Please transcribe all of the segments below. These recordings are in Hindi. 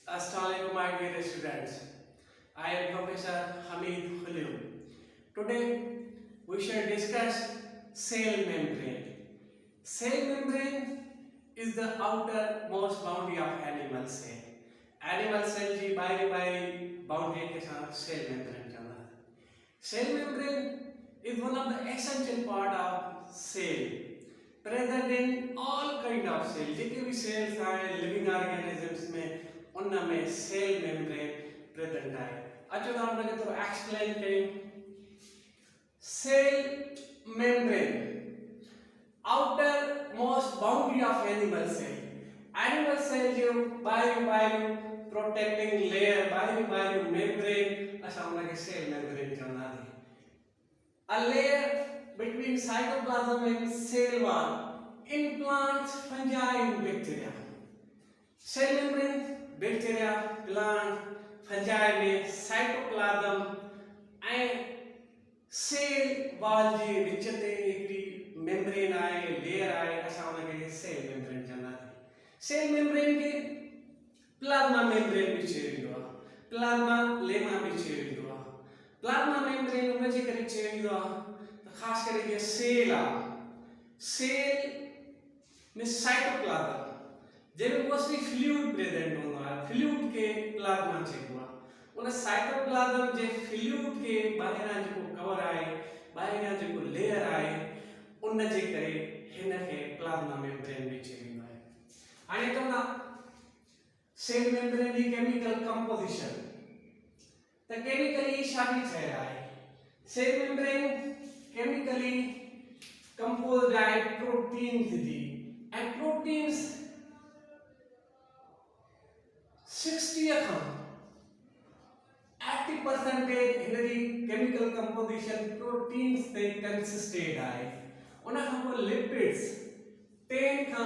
Assalamualaikum, my dear students. I am Professor Hamid Khalil. Today we shall discuss cell membrane. Cell membrane is the outermost boundary of animal cell. Animal cell की बाहरी boundary के साथ cell membrane चलता है. Cell membrane is one of the essential part of cell. Present in all kind of cells. जितने भी cells हैं living organisms में उनमें cell membrane present है. अच्छा तो हम लोग तो explain करें. Cell membrane outermost boundary of animal cell. Animal cell जो बाहरी protecting layer बाहरी membrane ऐसा हम लोग cell membrane चलना है. A layer between cytoplasm and cell wall in plants, fungi and bacteria. Cell membrane, bacteria, plant, fungi में cytoplasm and cell wall जी विचते एक membrane आए, layer आए, ऐसा होना के cell membrane चलना है. Cell membrane के plasma membrane भी चेंज हुआ, plasma lemma भी चेंज हुआ. Plasma membrane में जो करें चेंज हुआ, तो खास करके सेल में साइटोप्लाज्म जब मोस्टली फ्लूइड प्रेजेंट होगा फ्लूइड के प्लाज्मा चेक हुआ उन साइटोप्लाज्म जे फ्लूइड के बाहर जो कवर आए बाहर जो लेयर आए उन जे करे हिन के प्लाज्मा मेम्ब्रेन भी चेक हुआ है आने तो ना सेल मेम्ब्रेन की केमिकल कंपोजिशन तो केमिकली शादी थे है cell membrane chemically composed by proteins and proteins 80% in the chemical composition proteins they consisted है उन्हें हमको lipids 10 का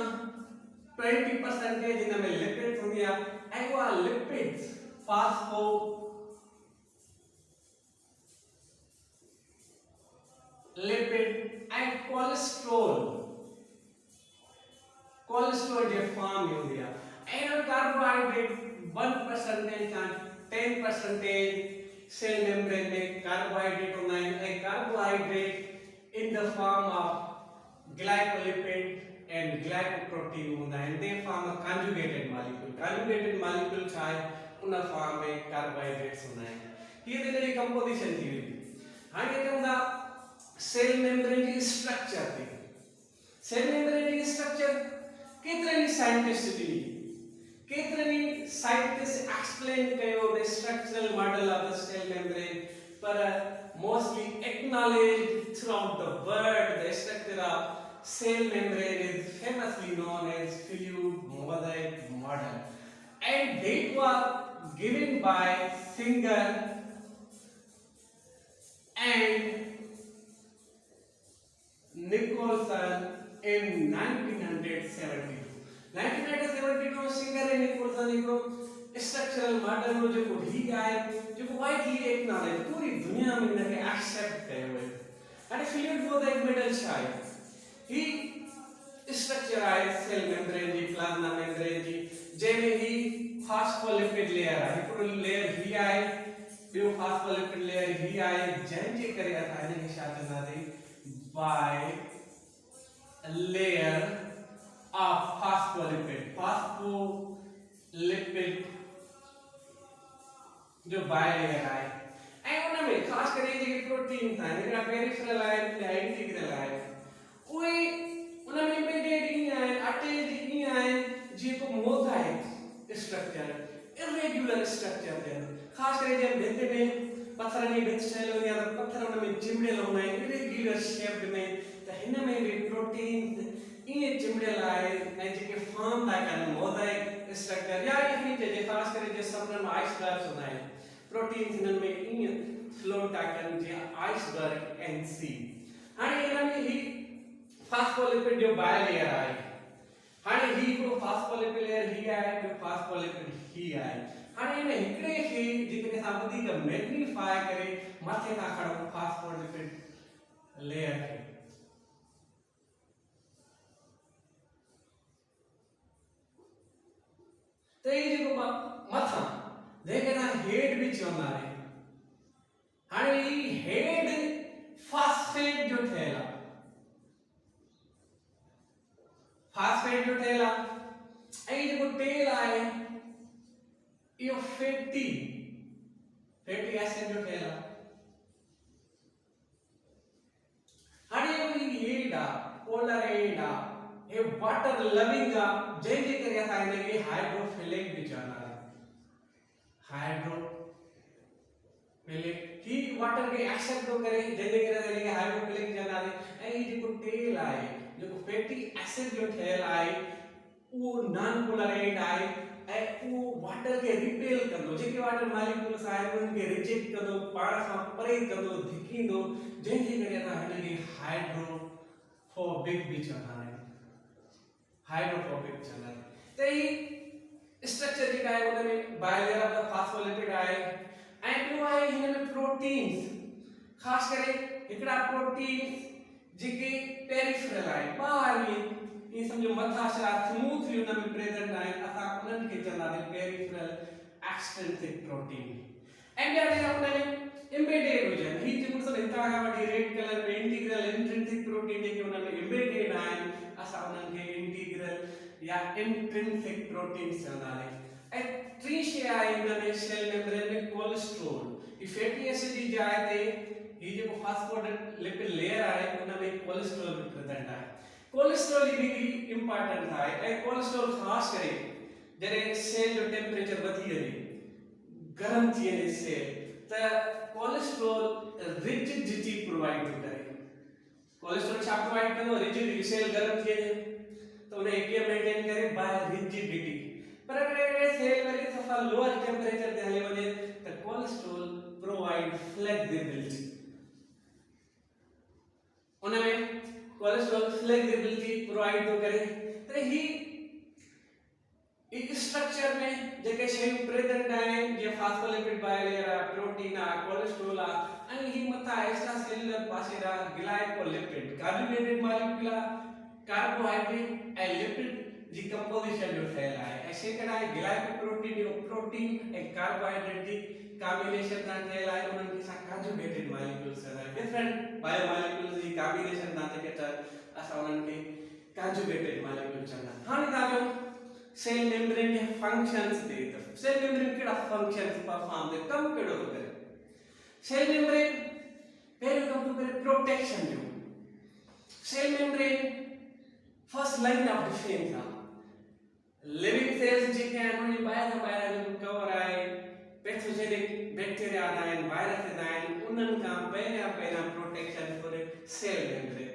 20% जिनमें lipids हो गया ऐसा lipids lipid and cholesterol J form हो गया एंड कार्बोहाइड्रेट 1% का 10% सेल मेम्ब्रेन में कार्बोहाइड्रेट होना है carbohydrate in the form of glycolipid and glycoprotein होना है they form of conjugated molecule चाहे उन फॉर्म में कार्बोहाइड्रेट्स होना है ये तेरी कंपोजिशन थी हां ये कहूंगा सेल मेम्ब्रेन की स्ट्रक्चर थी सेल मेम्ब्रेन की स्ट्रक्चर कितने साइंटिस्ट एक्सप्लेन कयो the structural model of the cell membrane पर mostly acknowledged throughout the world the structure of cell membrane is famously known as fluid mosaic model and it was given by Singer and Nicholson in 1972. 1972 Singer and Nicholson को स्ट्रक्चरल मॉडल में जो ही आए जो वाइडली एक्नॉलेज पूरी दुनिया में इनके एक्सेप्ट किए हुए एंड फ्लूइड वो the middle side he structure आए सेल मेम्ब्रेन जी प्लाज्मा मेम्ब्रेन जी जेमे ही फास्फोलिपिड लेयर है पूरी लेयर ही आए बियो फास्फोलिपिड लेयर ही आए जे करे था इनके साथ ना दे by a layer of phospholipid जो बायलेयर है एंड उनमें खास करके जो प्रोटीन था इनका पेरिफेरल है इंटीग्रल है ओए उनमें एम्बेडेड ही है अटैच्ड ही है जी को मोजाइक स्ट्रक्चर इरेगुलर स्ट्रक्चर है खास करके जब भित्ति में पत्थर में भित्ति स्टाइल हो गया पत्थर उनमें चिमड़े लगना है इरेगुलर शेप में तो इनमें भी प्रोटीन ये चिमड़े लाए नहीं जे फॉर्म था कर मोजाइक स्ट्रक्चर या ये जे खास करके जे समुद्र में आइसबर्ग होना है प्रोटीन इनमें इन फ्लोट था कर जे आइसबर्ग एंड सी हाने इनमें ही फास्फोलिपिड जो बायलेयर है हाने ही को फास्फोलिपिड लेयर ही है जो फास्फोलिपिड ही है हाने ने हिकड़े ही जितने सामग्री का मैग्नीफाई करे माथे का खड़ा फास्फोलिपिड लेयर है तो ये जो मथा जंहिंखे तव्हां हेड बि चवंदा आहियो। हाणे ही हेड फास्फेट जो ठहियल आहे, फास्फेट जो ठहियल आहे। ऐं जेको टेल आहे इहो फैटी एसिड जो ठहियल आहे। हाणे इहो हेड आहे, पोलर हेड आहे, हे वाटर लविंग आहे, जंहिंजे करे असां हिनखे हाइड्रोफिलिक बि चवंदा आहियूं। हाइड्रोफिलिक ही वाटर के एक्सेप्ट थो करे, जंहिंजे करे असां हिनखे हाइड्रोफिलिक चवंदा आहियूं। ऐं जेको टेल आहे, जेको फैटी एसिड जो ठहियल आहे, उहो नॉन पोलर हेड आहे ऐं उहो वाटर खे रिपेल कंदो, जेके वाटर मॉलिक्यूल्स आहिनि उन्हनि खे रिजेक्ट कंदो, पाण खां परे कंदो, धिकींदो, जंहिंजे करे असां हिनखे हाइड्रोफोबिक बि चवंदा आहियूं। हाइड्रोफोबिक चवंदा आहियूं। त ही स्ट्रक्चर जेका आहे उन में बायलेयर ऑफ द फास्फोलिपिड आहे ऐं ॿियो आहे हिन में प्रोटीन्स, ख़ासि करे हिकिड़ा प्रोटीन्स जेके पेरिफेरल आहिनि, ॿाहिरि ये समझो मथा छा स्मूथली उन में प्रेजेंट आहिनि, असां उन्हनि खे चवंदा आहियूं पेरिफेरल एक्सट्रिंसिक प्रोटीन। ऐं ॿिया जेका उन में एम्बेडेड हुजनि, ही जेको ॾिसो हितां खां वठी रेड कलर में इंटीग्रल इंट्रिंसिक प्रोटीन जेके उन में एम्बेडेड आहिनि, असां उन्हनि खे इंटीग्रल या इंट्रिंसिक प्रोटीन चवंदा आहियूं। ऐं टी शइ आहे हिन में सेल मेम्ब्रेन में कोलेस्ट्रॉल, ही फैटी एसिड जी जाइ ते ही जेको फास्फोलिपिड लेयर आहे उन में कोलेस्ट्रॉल बि प्रेजेंट आहे। कोलेस्ट्रॉल जी डिग्री इंपॉर्टेंट आहे ऐं कोलेस्ट्रॉल ख़ासि करे जॾहिं सेल जो टेम्परेचर वधी वञे, गरम थी वञे सेल, त कोलेस्ट्रॉल रिजिडिटी प्रोवाइड थो करे। कोलेस्ट्रॉल छा प्रोवाइड कंदो? रिजिडिटी। सेल गरम थी वञे त उन खे मेंटेन करे बाय रिजिडिटी। पर अगर सेल वरी सफा लोअर टेम्परेचर ते हले वञे त कोलेस्ट्रॉल प्रोवाइड फ्लेक्सिबिलिटी। उन में कोलेस्ट्रॉल फ्लेक्सिबिलिटी प्रोवाइड थो करे। त ही एक स्ट्रक्चर में जेके शयूं प्रेजेंट आहिनि, जीअं फास्फोलिपिड बायलेयर आहे, प्रोटीन आहे, कोलेस्ट्रॉल आहे, ऐं ही मथां एक्स्ट्रा सेल्युलर पासे आहे ग्लाइकोलिपिड, कार्बोहाइड्रेट मॉलिक्यूल आहे, कार्बोहाइड्रेट ऐं लिपिड जी कंपोजिशन जो ठहियल आहे। ऐं सेकंड आहे ग्लाइकोप्रोटीन, जो प्रोटीन ऐं कार्बोहाइड्रेट जी कॉम्बिनेशन सां ठहियल आहे, उन्हनि खे असां कंजुगेटेड मॉलिक्यूल्स चवंदा आहियूं। डिफरेंट बायोमॉलिक्यूल्स जी कॉम्बिनेशन सां जेके असां उन्हनि खे कंजुगेटेड मॉलिक्यूल चवंदा आहियूं। हाणे तव्हांजो सेल मेम्ब्रेन के फंक्शंस दे, तो सेल मेम्ब्रेन केड़ा फंक्शंस परफॉर्म दे, कम केड़ो तो करे? सेल मेम्ब्रेन पहले कम तो करे प्रोटेक्शन जो। Cell membrane first line of defence आ। लिविंग सेल्स जेके हैं उन्हें बाहर जो कवर आए, पैथोजेनिक बैक्टीरिया आए, वायरस आए, उन्हनि का पहला protection for sale membrane.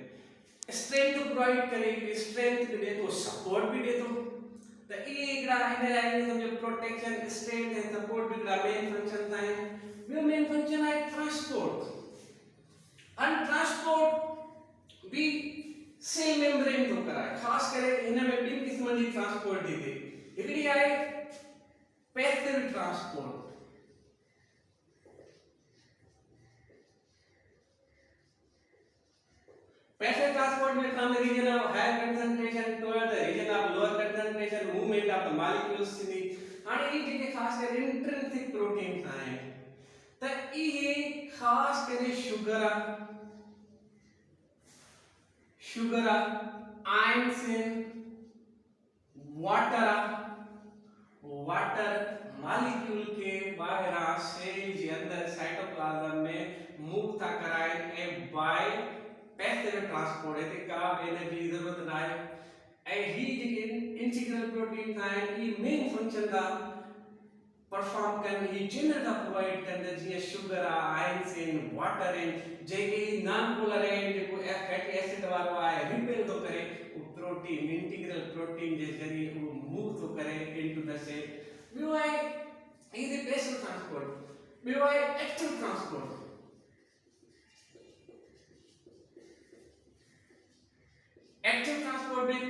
Strength तो प्रोवाइड करे, स्ट्रेंथ दे तो सपोर्ट भी दे तो तो ये एकड़ा है समझो प्रोटेक्शन, स्ट्रेंथ एंड सपोर्ट भी मेन फंक्शन है। वो मेन फंक्शन है ट्रांसपोर्ट, और ट्रांसपोर्ट भी सेल मेम्ब्रेन तो करा है। खास करे इन में ॿिन किस्मनि जी ट्रांसपोर्ट दी थी। हिकिड़ी आहे पैसिव ट्रांसपोर्ट, पैसिव ट्रांसपोर्ट में from the region of higher concentration toward the region of lower concentration movement of the molecules इन दी। हाणे ये जेके खास करे इंट्रिंसिक प्रोटीन्स आए त ये खास करे sugar ions in water molecule के बाहर सेल जे अंदर साइटोप्लाज्म में मूव था कराए ए बाय पैसिव ट्रांसपोर्ट है, का एनर्जी की जरूरत ना है। ए ही जेके इंटीग्रल प्रोटीन आए ई मेन फंक्शन का परफॉर्म करन, ही जिनर का प्रोवाइड करन, जी शुगर आयंस इन वाटर इन जेके नॉन पोलर है, जेको फैटी एसिड वालो आए रिपेल तो करे वो प्रोटीन, इंटीग्रल प्रोटीन जे जरिए वो मूव तो करे इनटू द सेल। बियो है इज पैसिव ट्रांसपोर्ट, बियो है एक्टिव ट्रांसपोर्ट। एक्टिव ट्रांसपोर्ट में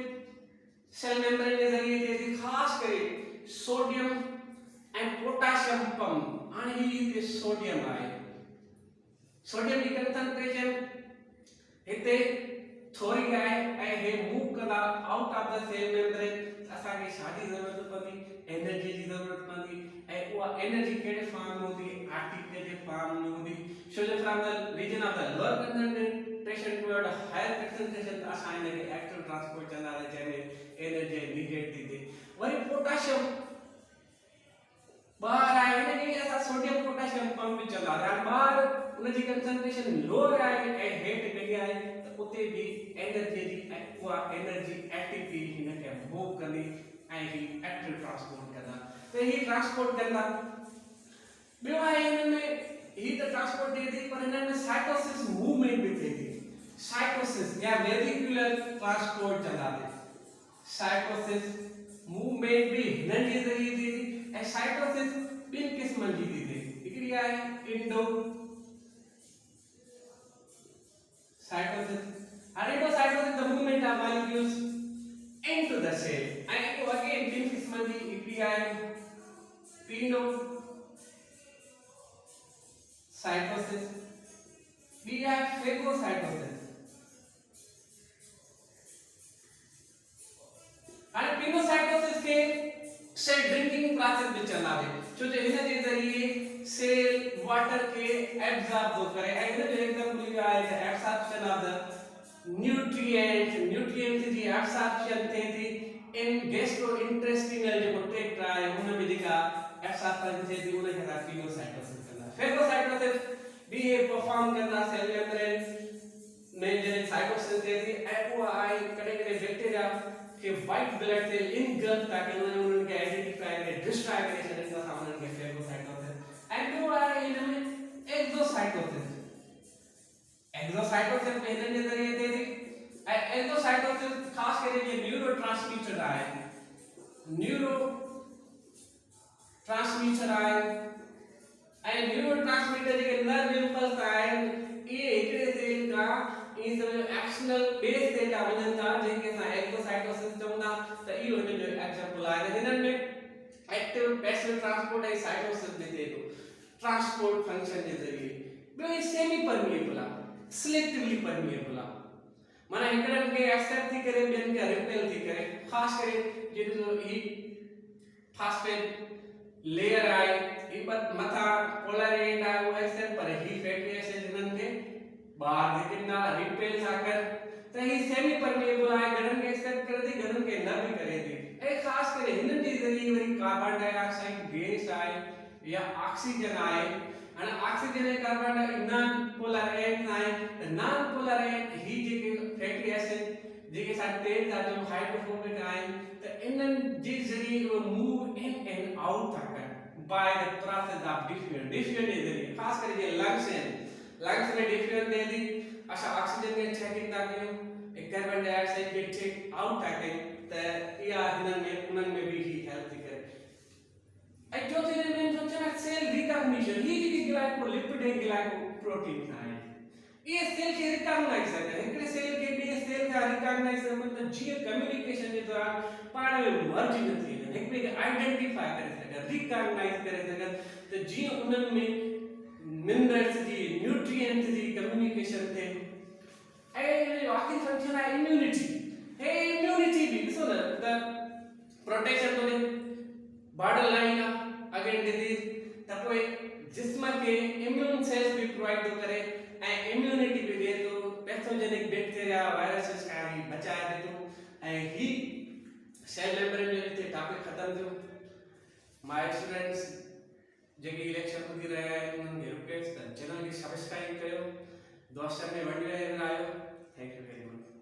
सेल मेम्ब्रेन के जरिए जैसे खास करे सोडियम एंड पोटेशियम पंप। आणि ही सोडियम आहे, सोडियम की कंसंट्रेशन हिते थोड़ी आहे ऐं हे मूव कंदा out of the cell membrane. असा के छाजी जरूरत पवंदी, एनर्जी जी जरूरत पवंदी ऐं aqua energy के फॉर्म में होती है, active के फॉर्म में होती है. So the from the region of the lower concentration toward a higher concentration assigned है actual transport चला रहा है जैसे energy needed थी. वही potassium बाहर आए ना कि ऐसा सोडियम पोटेशियम पंप भी चला रहा है बाहर उनकी कंसंट्रेशन लो है हेट गई है तो उते भी एनर्जी दी एक्वा एनर्जी एटीपी हिन के मूव करनी ऐं ही एक्टिव ट्रांसपोर्ट करना तो ही ट्रांसपोर्ट करना बियो है इनमें ही तो ट्रांसपोर्ट दे दी पर इनमें साइटोसिस मूवमेंट भी थे थी साइटोसिस या वेरिकुलर ट्रांसपोर्ट चला दे साइटोसिस मूवमेंट भी हिनन के जरिए थी साइटोसिस बिन किस्म जी थी हिकड़ी आहे Indo cytosis and endocytosis the movement of molecules into the cell and again bin kism di ikri hai pino cytosis we have phagocytosis and pinocytosis के सेल ड्रिंकिंग प्रोसेस में चला दे जो हिन जे जरिए सेल वाटर के एब्जॉर्ब करे एंड जो एग्जांपल लिया है absorption of the nutrients the absorption थे थी इन गैस्ट्रोइंटेस्टिनल जो ट्रैक्ट है उन में जेका एब्जॉर्प्शन थे थी उन के फिनोसाइटोसिस करना फेगोसाइटोसिस भी ये परफॉर्म करना सेल मेम्ब्रेन में जे साइटोसिस थे थी एक्वाई कड़े-कड़े बैक्टीरिया के व्हाइट ब्लड सेल इन गल ताकि उन्होंने के आइडेंटिफाई करे डिस्ट्रॉय करे शरीर का सामने के फेगोसाइटोसिस एंड जो आ इनमें एक्सोसाइटोसिस में इनके जरिए थे एक्सोसाइटोसिस खास करके ये न्यूरोट्रांसमीटर है एंड न्यूरोट्रांसमीटर के नर्व इंपल्स है ये एकड़े सेल का इन सब एक्शनल बेस से का वजन था जेके सा एक्सोसाइटोसिस चवंदा त इहो इन जो एग्जांपल आहे हिनन में एक्टिव पैसिव ट्रांसपोर्ट है साइटोसिस में थे तो ट्रांसपोर्ट फंक्शन के जरिए बे सेमी परमिएबल सिलेक्टिवली परमिएबल माने हिकड़न के एक्सेप्ट थी करे बेन के रिपेल थी करे खास करे जो ही फास्फेट लेयर आए ई पर मथा पोलराइड आ वो एक्सेप्ट पर ही फैटी एसिड हिनन के बाहर निकलना रिपेल आकर त ही सेमी परमिएबल है गरम के एक्सेप्ट कर दी गरम के न भी करे दी ए खास करे हिनन के जरिए वरी कार्बन डाइऑक्साइड गैस आए या ऑक्सीजन आए અને ઓક્સિજન અને કાર્બન નોન પોલર એટમ્સ આए नॉन पोलर एट ही जेके फैटी एसिड जेके साथ तेल था जो हाइड्रोफोबिक आए तो इनन जे जरिए वो मूव इन एंड आउट था by the process of diffusion के जरिए खास कर ये लंग्स में डिफ्यूजन दे दी अच्छा ऑक्सीजन के चेकिंग था के एक कार्बन डाइऑक्साइड के चेक आउट था के तो या हिनन में उनन में भी ही हेल्प थी करे एक चौथे एलिमेंट जो है सेल रिकॉग्निशन ये जो ग्लाइकोलिपिड है ग्लाइकोप्रोटीन है ये सेल के रिकॉग्नाइज करते हैं एकड़े सेल के भी सेल का रिकॉग्नाइज मतलब जी कम्युनिकेशन के दौरान पाण में मर्ज न थी एक बे आइडेंटिफाई करे सके रिकॉग्नाइज करे सके तो जी उनन में मिनरल्स जी न्यूट्रिएंट्स जी कम्युनिकेशन थे ए जो आखिरी फंक्शन है इम्यूनिटी भी सो द प्रोटेक्शन तो बॉर्डर लाइन अगेंस्ट डिजीज त कोई जिस्म के इम्यून सेल्स भी प्रोवाइड तो करे ए इम्यूनिटी भी दे तो पैथोजेनिक बैक्टीरिया वायरसेस का ही बचाए दे तो ए ही सेल मेम्ब्रेन जो थे टॉपिक खत्म थियो माय स्टूडेंट्स जेके लेक्चर ॿुधी रहिया आहिनि उन्हनि खे रिक्वेस्ट त चैनल खे सब्सक्राइब कयो दोस्तनि में वंडियो आयो थैंक यू वेरी मच